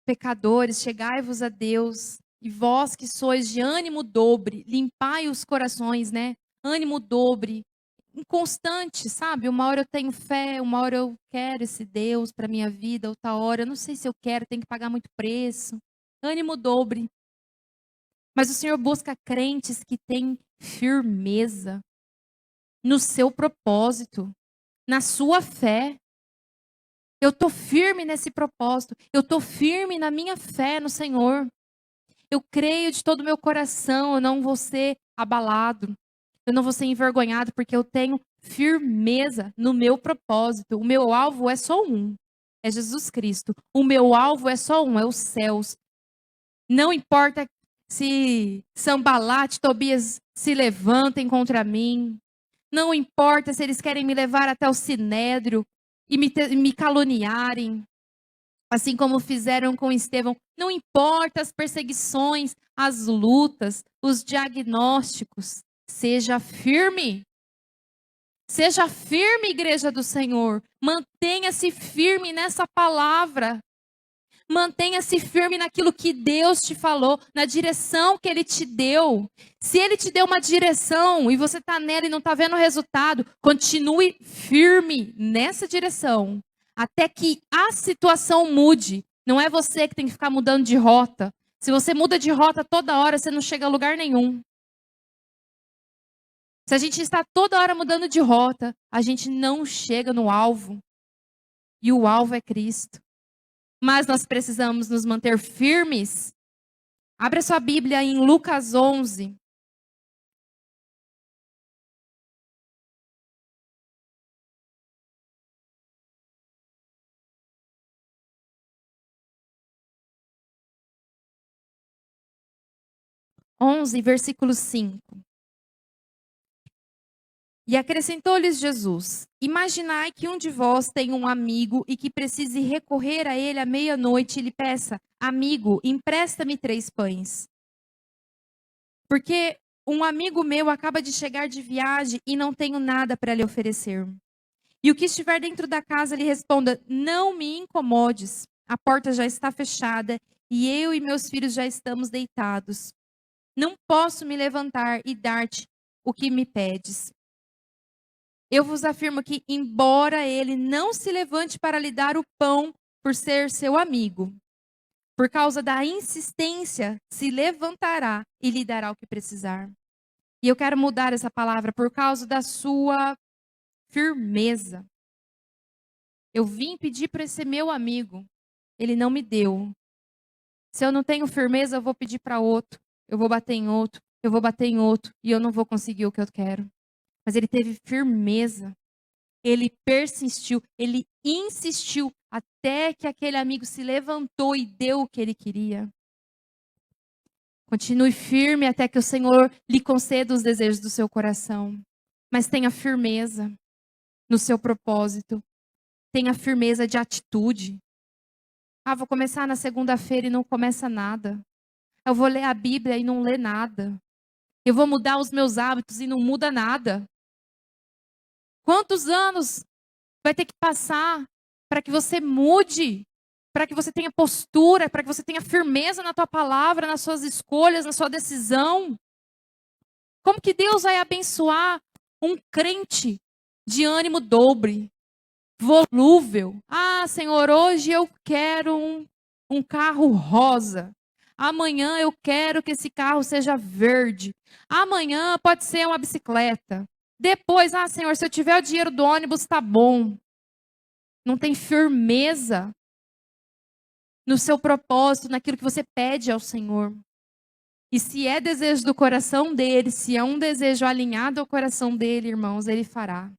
Pecadores, chegai-vos a Deus, e vós que sois de ânimo dobre, limpai os corações, né? Ânimo dobre, inconstante, sabe? Uma hora eu tenho fé, uma hora eu quero esse Deus para minha vida, outra hora eu não sei se eu quero, tenho que pagar muito preço. Ânimo dobre. Mas o Senhor busca crentes que têm firmeza no seu propósito, na sua fé. Eu estou firme nesse propósito. Eu estou firme na minha fé no Senhor. Eu creio de todo o meu coração. Eu não vou ser abalado. Eu não vou ser envergonhado, porque eu tenho firmeza no meu propósito. O meu alvo é só um. É Jesus Cristo. O meu alvo é só um. É os céus. Não importa se Sanbalat, Tobias se levantem contra mim. Não importa se eles querem me levar até o Sinédrio e me caluniarem, assim como fizeram com Estevão. Não importa as perseguições, as lutas, os diagnósticos. Seja firme. Seja firme, igreja do Senhor. Mantenha-se firme nessa palavra. Mantenha-se firme naquilo que Deus te falou, na direção que Ele te deu. Se Ele te deu uma direção e você está nela e não está vendo o resultado, continue firme nessa direção, até que a situação mude. Não é você que tem que ficar mudando de rota. Se você muda de rota toda hora, você não chega a lugar nenhum. Se a gente está toda hora mudando de rota, a gente não chega no alvo. E o alvo é Cristo. Mas nós precisamos nos manter firmes. Abra sua Bíblia em Lucas 11. Versículo 5. E acrescentou-lhes Jesus: Imaginai que um de vós tem um amigo e que precise recorrer a ele à meia-noite e lhe peça: Amigo, empresta-me 3 pães. Porque um amigo meu acaba de chegar de viagem e não tenho nada para lhe oferecer. E o que estiver dentro da casa lhe responda: Não me incomodes, a porta já está fechada e eu e meus filhos já estamos deitados. Não posso me levantar e dar-te o que me pedes. Eu vos afirmo que, embora ele não se levante para lhe dar o pão por ser seu amigo, por causa da insistência, se levantará e lhe dará o que precisar. E eu quero mudar essa palavra por causa da sua firmeza. Eu vim pedir para esse meu amigo, ele não me deu. Se eu não tenho firmeza, eu vou pedir para outro, eu vou bater em outro, eu vou bater em outro e eu não vou conseguir o que eu quero. Mas ele teve firmeza. Ele persistiu, ele insistiu até que aquele amigo se levantou e deu o que ele queria. Continue firme até que o Senhor lhe conceda os desejos do seu coração. Mas tenha firmeza no seu propósito. Tenha firmeza de atitude. Ah, vou começar na segunda-feira e não começa nada. Eu vou ler a Bíblia e não lê nada. Eu vou mudar os meus hábitos e não muda nada. Quantos anos vai ter que passar para que você mude, para que você tenha postura, para que você tenha firmeza na tua palavra, nas suas escolhas, na sua decisão? Como que Deus vai abençoar um crente de ânimo dobre, volúvel? Ah, Senhor, hoje eu quero um carro rosa. Amanhã eu quero que esse carro seja verde. Amanhã pode ser uma bicicleta. Depois, ah, Senhor, se eu tiver o dinheiro do ônibus, tá bom. Não tem firmeza no seu propósito, naquilo que você pede ao Senhor. E se é desejo do coração dele, se é um desejo alinhado ao coração dele, irmãos, ele fará.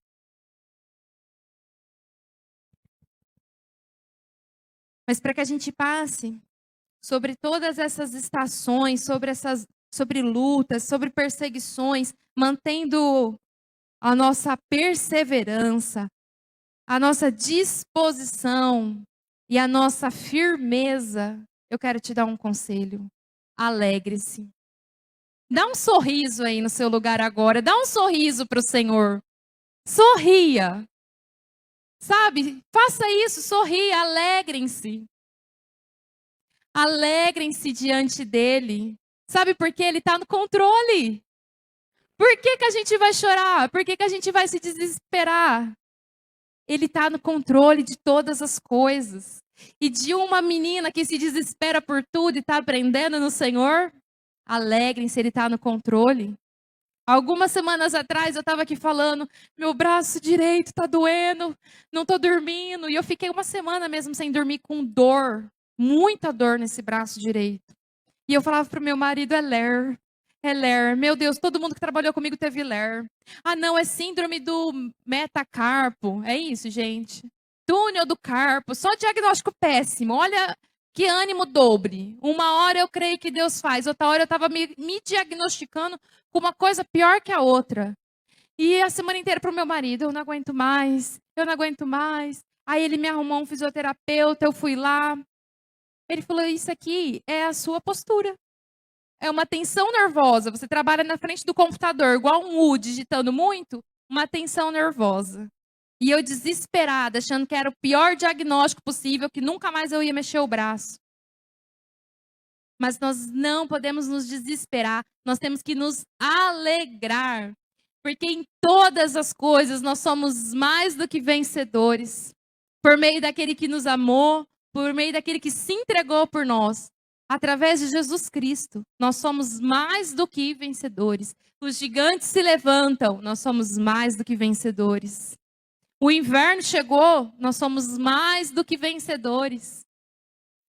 Mas para que a gente passe sobre todas essas estações, sobre lutas, sobre perseguições, mantendo a nossa perseverança, a nossa disposição e a nossa firmeza, eu quero te dar um conselho. Alegre-se. Dá um sorriso aí no seu lugar agora. Dá um sorriso para o Senhor. Sorria. Sabe? Faça isso, sorria, alegrem-se. Alegrem-se diante dele. Sabe por quê? Ele está no controle. Por que que a gente vai chorar? Por que que a gente vai se desesperar? Ele está no controle de todas as coisas. E de uma menina que se desespera por tudo e está aprendendo no Senhor, alegrem-se, Ele está no controle. Algumas semanas atrás eu estava aqui falando, meu braço direito está doendo, não estou dormindo. E eu fiquei uma semana mesmo sem dormir com dor, muita dor nesse braço direito. E eu falava para o meu marido, é LER. Meu Deus, todo mundo que trabalhou comigo teve LER. Ah, não, é síndrome do metacarpo. É isso, gente. Túnel do carpo. Só diagnóstico péssimo. Olha que ânimo dobre. Uma hora eu creio que Deus faz. Outra hora eu estava me diagnosticando com uma coisa pior que a outra. E a semana inteira para o meu marido. Eu não aguento mais. Eu não aguento mais. Aí ele me arrumou um fisioterapeuta. Eu fui lá. Ele falou, isso aqui é a sua postura. É uma tensão nervosa. Você trabalha na frente do computador, igual um U, digitando muito, uma tensão nervosa. E eu desesperada, achando que era o pior diagnóstico possível, que nunca mais eu ia mexer o braço. Mas nós não podemos nos desesperar, nós temos que nos alegrar. Porque em todas as coisas nós somos mais do que vencedores. Por meio daquele que nos amou, por meio daquele que se entregou por nós. Através de Jesus Cristo, nós somos mais do que vencedores. Os gigantes se levantam, nós somos mais do que vencedores. O inverno chegou, nós somos mais do que vencedores.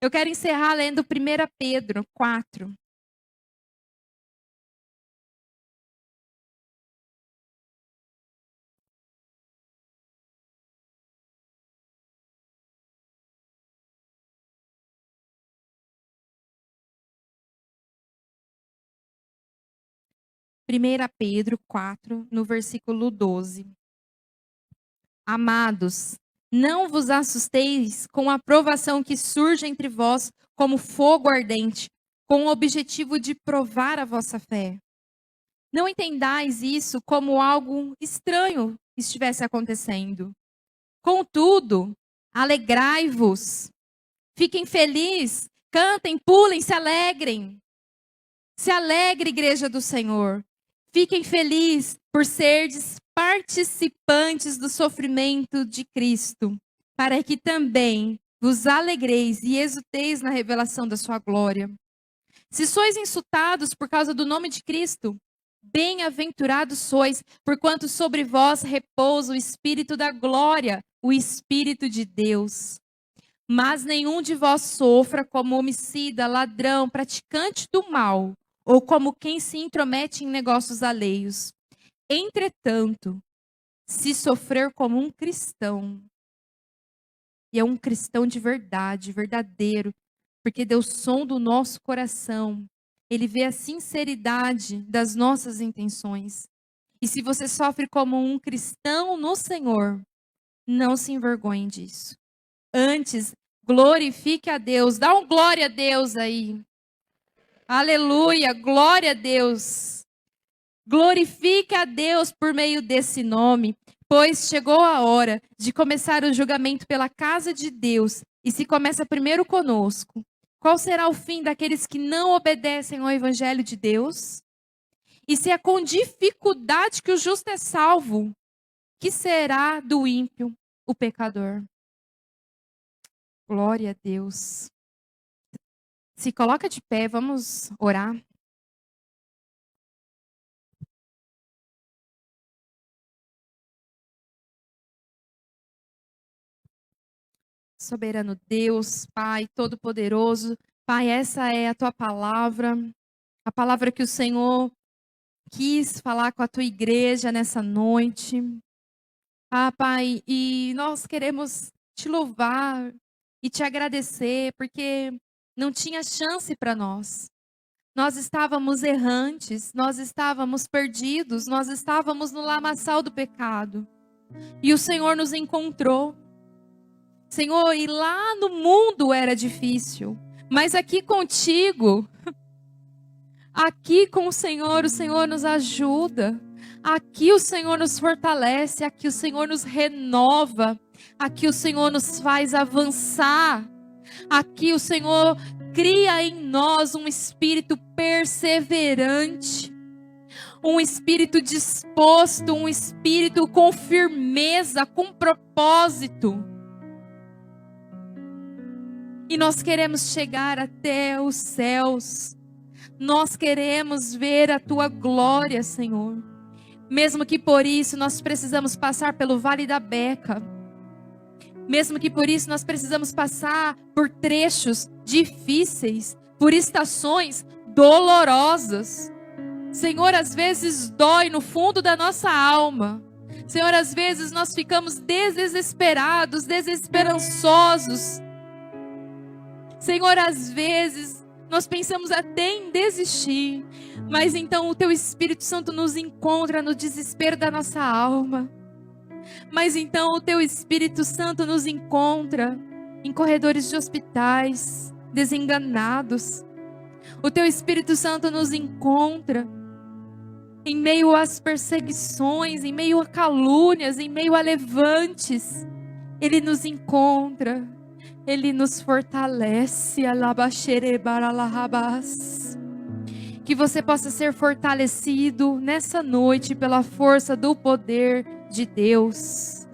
Eu quero encerrar lendo 1 Pedro 4. Primeira Pedro 4, no versículo 12. Amados, não vos assusteis com a provação que surge entre vós como fogo ardente, com o objetivo de provar a vossa fé. Não entendais isso como algo estranho estivesse acontecendo. Contudo, alegrai-vos, fiquem felizes, cantem, pulem, se alegrem. Se alegre, igreja do Senhor. Fiquem felizes por serdes participantes do sofrimento de Cristo, para que também vos alegreis e exulteis na revelação da sua glória. Se sois insultados por causa do nome de Cristo, bem-aventurados sois, porquanto sobre vós repousa o Espírito da glória, o Espírito de Deus. Mas nenhum de vós sofra como homicida, ladrão, praticante do mal, ou como quem se intromete em negócios alheios. Entretanto, se sofrer como um cristão, e é um cristão de verdade, verdadeiro, porque Deus sonda o nosso coração, Ele vê a sinceridade das nossas intenções. E se você sofre como um cristão no Senhor, não se envergonhe disso. Antes, glorifique a Deus. Dá um glória a Deus aí. Aleluia, glória a Deus. Glorifique a Deus por meio desse nome, pois chegou a hora de começar o julgamento pela casa de Deus. E se começa primeiro conosco, qual será o fim daqueles que não obedecem ao evangelho de Deus? E se é com dificuldade que o justo é salvo, que será do ímpio, o pecador? Glória a Deus. Se coloca de pé, vamos orar. Soberano Deus, Pai Todo-Poderoso, Pai, essa é a tua palavra, a palavra que o Senhor quis falar com a tua igreja nessa noite. Ah, Pai, e nós queremos te louvar e te agradecer, porque não tinha chance para nós. Nós estávamos errantes, nós estávamos perdidos, nós estávamos no lamaçal do pecado. E o Senhor nos encontrou. Senhor, e lá no mundo era difícil, mas aqui contigo, aqui com o Senhor nos ajuda. Aqui o Senhor nos fortalece, aqui o Senhor nos renova, aqui o Senhor nos faz avançar, aqui o Senhor cria em nós um espírito perseverante, um espírito disposto, um espírito com firmeza, com propósito. E nós queremos chegar até os céus. Nós queremos ver a tua glória, Senhor. Mesmo que por isso nós precisamos passar pelo vale da Beca. Mesmo que por isso nós precisamos passar por trechos difíceis, por estações dolorosas. Senhor, às vezes dói no fundo da nossa alma. Senhor, às vezes nós ficamos desesperados, desesperançosos. Senhor, às vezes nós pensamos até em desistir, mas então o teu Espírito Santo nos encontra no desespero da nossa alma. Mas então o teu Espírito Santo nos encontra em corredores de hospitais, desenganados. O teu Espírito Santo nos encontra em meio às perseguições, em meio a calúnias, em meio a levantes. Ele nos encontra. Ele nos fortalece. Que você possa ser fortalecido nessa noite pela força do poder de Deus.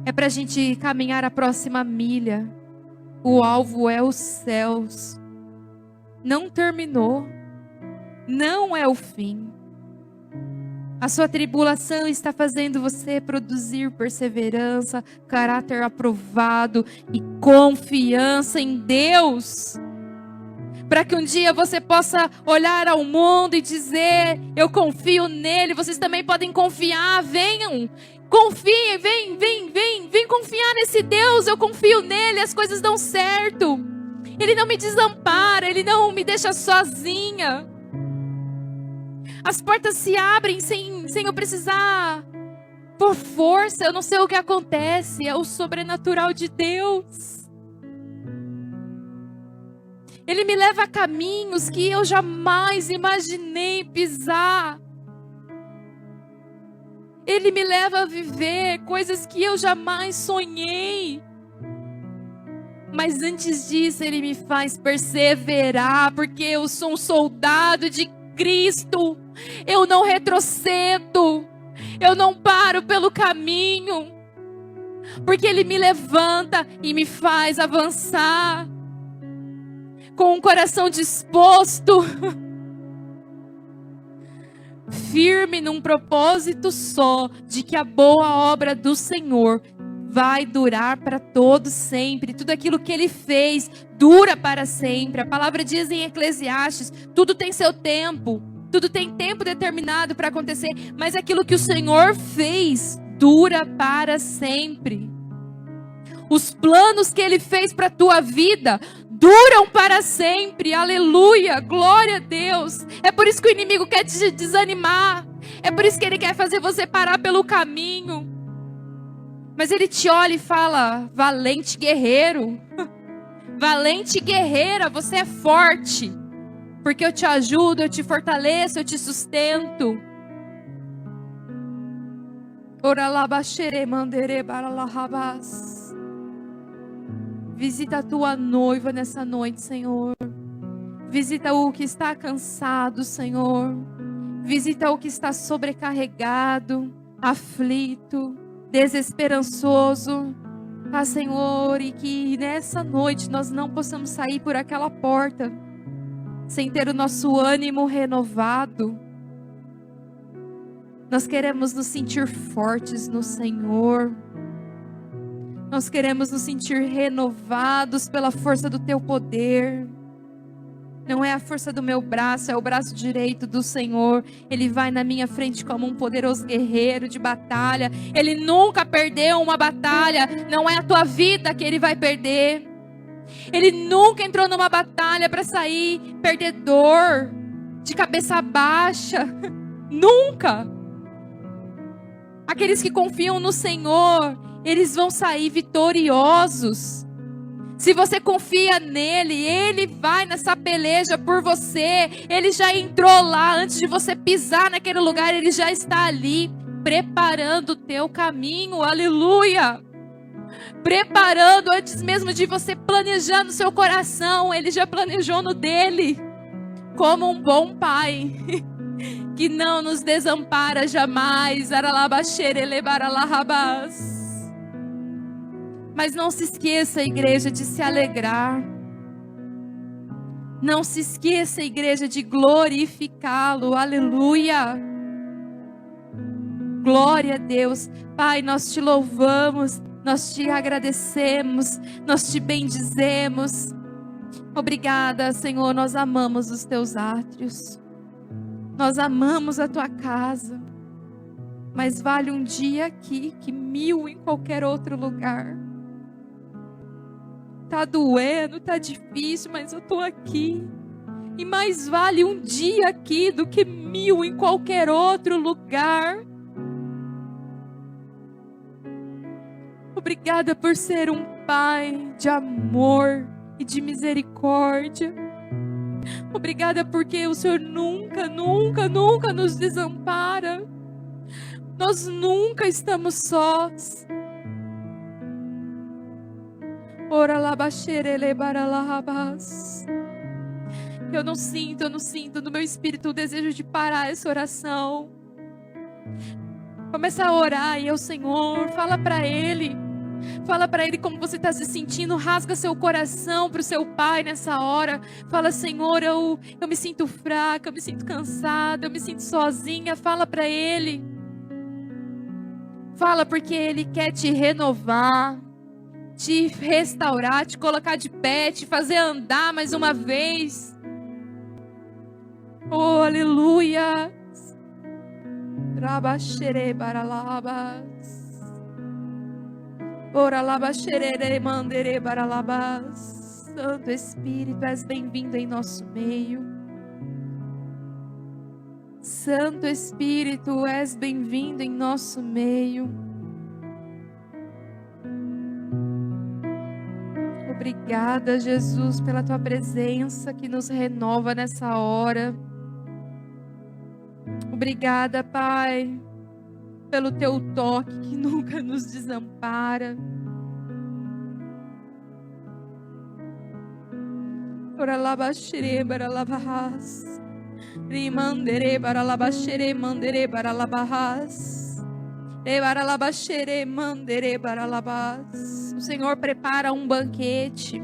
É para a gente caminhar a próxima milha. O alvo é os céus. Não terminou. Não é o fim. A sua tribulação está fazendo você produzir perseverança, caráter aprovado e confiança em Deus. Para que um dia você possa olhar ao mundo e dizer: eu confio nele. Vocês também podem confiar. Venham, confiem, vem confiar nesse Deus. Eu confio nele, as coisas dão certo. Ele não me desampara, ele não me deixa sozinha. As portas se abrem sem eu precisar por força. Eu não sei o que acontece, é o sobrenatural de Deus. Ele me leva a caminhos que eu jamais imaginei pisar. Ele me leva a viver coisas que eu jamais sonhei. Mas antes disso, Ele me faz perseverar, porque eu sou um soldado de Cristo. Eu não retrocedo. Eu não paro pelo caminho. Porque Ele me levanta e me faz avançar. Com um coração disposto. Firme num propósito só, de que a boa obra do Senhor vai durar para todo sempre. Tudo aquilo que Ele fez dura para sempre. A palavra diz em Eclesiastes: tudo tem seu tempo, tudo tem tempo determinado para acontecer, mas aquilo que o Senhor fez dura para sempre. Os planos que Ele fez para a tua vida duram para sempre. Aleluia, glória a Deus. É por isso que o inimigo quer te desanimar. É por isso que ele quer fazer você parar pelo caminho. Mas ele te olha e fala: valente guerreiro, valente guerreira, você é forte, porque eu te ajudo, eu te fortaleço, eu te sustento. Visita a tua noiva nessa noite, Senhor. Visita o que está cansado, Senhor. Visita o que está sobrecarregado, aflito, desesperançoso. Ah, Senhor, e que nessa noite nós não possamos sair por aquela porta sem ter o nosso ânimo renovado. Nós queremos nos sentir fortes no Senhor. Nós queremos nos sentir renovados pela força do Teu poder. Não é a força do meu braço, é o braço direito do Senhor. Ele vai na minha frente como um poderoso guerreiro de batalha. Ele nunca perdeu uma batalha. Não é a tua vida que Ele vai perder. Ele nunca entrou numa batalha para sair perdedor, de cabeça baixa. Nunca. Aqueles que confiam no Senhor, eles vão sair vitoriosos. Se você confia nele, ele vai nessa peleja por você. Ele já entrou lá antes de você pisar naquele lugar. Ele já está ali preparando o teu caminho. Aleluia! Preparando antes mesmo de você planejar no seu coração. Ele já planejou no dele. Como um bom pai que não nos desampara jamais. Mas não se esqueça, igreja, de se alegrar. Não se esqueça, igreja, de glorificá-lo. Aleluia. Glória a Deus. Pai, nós te louvamos, nós te agradecemos, nós te bendizemos. Obrigada, Senhor, nós amamos os teus átrios. Nós amamos a tua casa. Mas vale um dia aqui que 1000 em qualquer outro lugar. Tá doendo, tá difícil, mas eu tô aqui. E mais vale um dia aqui do que 1000 em qualquer outro lugar. Obrigada por ser um pai de amor e de misericórdia. Obrigada porque o Senhor nunca, nunca, nunca nos desampara. Nós nunca estamos sós. Eu não sinto no meu espírito o desejo de parar essa oração. Começa a orar e ao Senhor, fala para Ele. Fala para Ele como você está se sentindo. Rasga seu coração para o seu Pai nessa hora. Fala: Senhor, eu me sinto fraca, eu me sinto cansada, eu me sinto sozinha. Fala para Ele. Fala, porque Ele quer te renovar, te restaurar, te colocar de pé, te fazer andar mais uma vez. Oh, aleluia. Rabaxere baralabas. Ora labaxere mandere baralabas. Santo Espírito, és bem-vindo em nosso meio. Santo Espírito, és bem-vindo em nosso meio. Obrigada, Jesus, pela tua presença que nos renova nessa hora. Obrigada, Pai, pelo teu toque que nunca nos desampara. Ora labaxere baralabas. Rimandere baralabaxere mandere baralabas. E baralabaxere mandere baralabas. O Senhor prepara um banquete.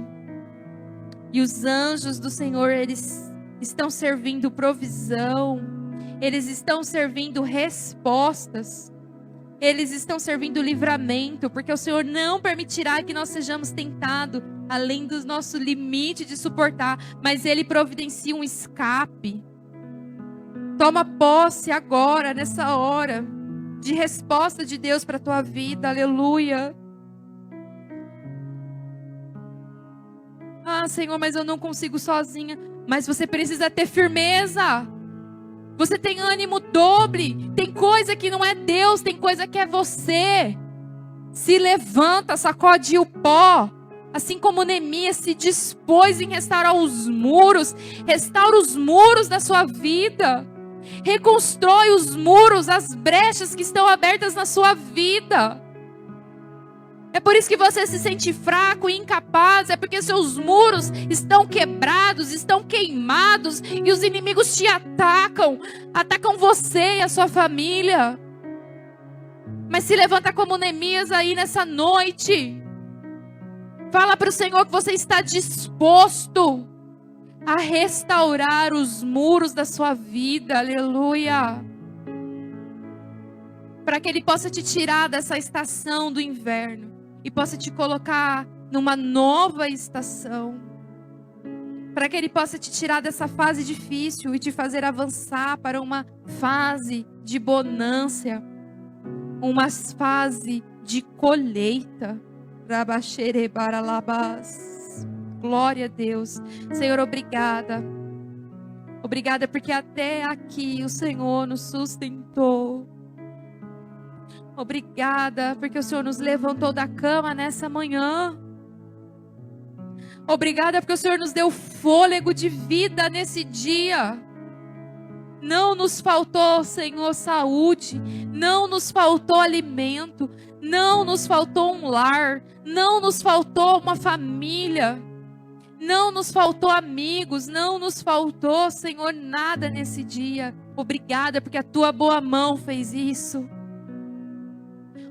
E os anjos do Senhor, eles estão servindo provisão. Eles estão servindo respostas. Eles estão servindo livramento, porque o Senhor não permitirá que nós sejamos tentados além do nosso limite de suportar, mas Ele providencia um escape. Toma posse agora, nessa hora, de resposta de Deus para a tua vida. Aleluia. Ah, Senhor, mas eu não consigo sozinha. Mas você precisa ter firmeza. Você tem ânimo doble. Tem coisa que não é Deus, tem coisa que é você. Se levanta, sacode o pó. Assim como Neemias se dispôs em restaurar os muros. Restaura os muros da sua vida. Reconstrói os muros, as brechas que estão abertas na sua vida. É por isso que você se sente fraco e incapaz. É porque seus muros estão quebrados, estão queimados. E os inimigos te atacam. Atacam você e a sua família. Mas se levanta como Neemias aí nessa noite. Fala para o Senhor que você está disposto a restaurar os muros da sua vida. Aleluia. Para que Ele possa te tirar dessa estação do inverno e possa te colocar numa nova estação. Para que Ele possa te tirar dessa fase difícil e te fazer avançar para uma fase de bonança, uma fase de colheita. Rabaxere baralabas. Glória a Deus. Senhor, obrigada. Obrigada porque até aqui o Senhor nos sustentou. Obrigada porque o Senhor nos levantou da cama nessa manhã. Obrigada porque o Senhor nos deu fôlego de vida nesse dia. Não nos faltou, Senhor, saúde. Não nos faltou alimento. Não nos faltou um lar. Não nos faltou uma família. Não nos faltou amigos. Não nos faltou, Senhor, nada nesse dia. Obrigada porque a tua boa mão fez isso.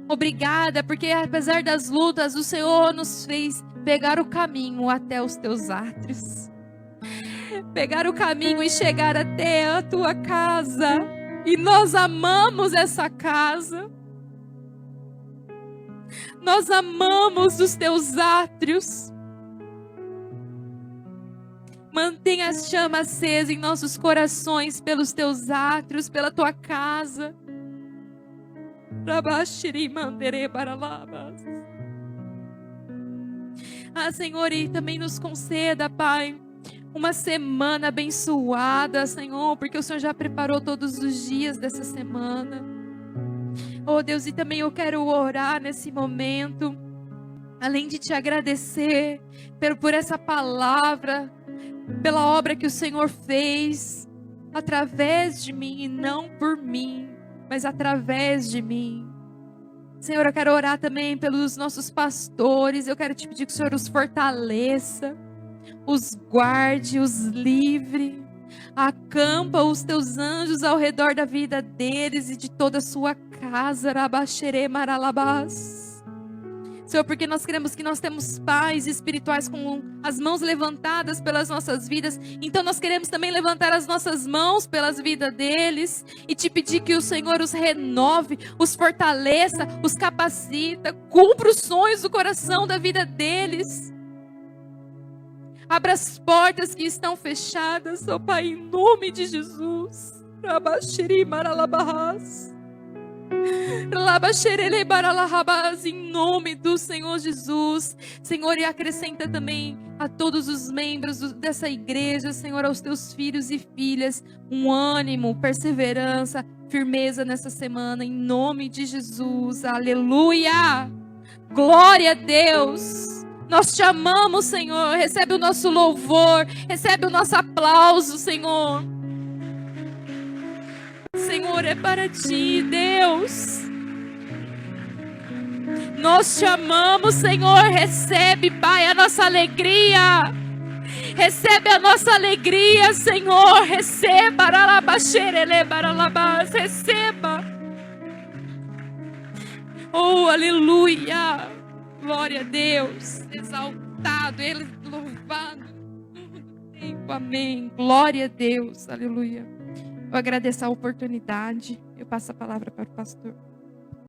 Obrigada porque apesar das lutas, o Senhor nos fez pegar o caminho até os teus átrios. Pegar o caminho e chegar até a tua casa. E nós amamos essa casa. Nós amamos os teus átrios. Mantenha a chama acesa em nossos corações pelos teus átrios, pela tua casa. Ah, Senhor, e também nos conceda, Pai, uma semana abençoada, Senhor, porque o Senhor já preparou todos os dias dessa semana. Oh, Deus, e também eu quero orar nesse momento, além de te agradecer por essa palavra, pela obra que o Senhor fez através de mim e não por mim, mas através de mim. Senhor, eu quero orar também pelos nossos pastores. Eu quero te pedir que o Senhor os fortaleça, os guarde, os livre. Acampa os teus anjos ao redor da vida deles e de toda a sua casa. Rabaxere maralabás. Senhor, porque nós cremos que nós temos pais espirituais com as mãos levantadas pelas nossas vidas. Então nós queremos também levantar as nossas mãos pelas vidas deles e te pedir que o Senhor os renove, os fortaleça, os capacita, cumpra os sonhos do coração da vida deles. Abra as portas que estão fechadas, ó Pai, em nome de Jesus. Rabaxiri maralabahas. Em nome do Senhor Jesus, Senhor, e acrescenta também a todos os membros dessa igreja, Senhor, aos teus filhos e filhas, um ânimo, perseverança, firmeza nessa semana, em nome de Jesus, aleluia, glória a Deus. Nós te amamos, Senhor, recebe o nosso louvor, recebe o nosso aplauso, Senhor. Senhor, é para ti, Deus. Nós te amamos, Senhor. Recebe, Pai, a nossa alegria. Recebe a nossa alegria, Senhor. Receba, receba. Oh, aleluia. Glória a Deus. Exaltado, Ele louvado. Amém. Glória a Deus. Aleluia. Eu agradeço a oportunidade. Eu passo a palavra para o pastor.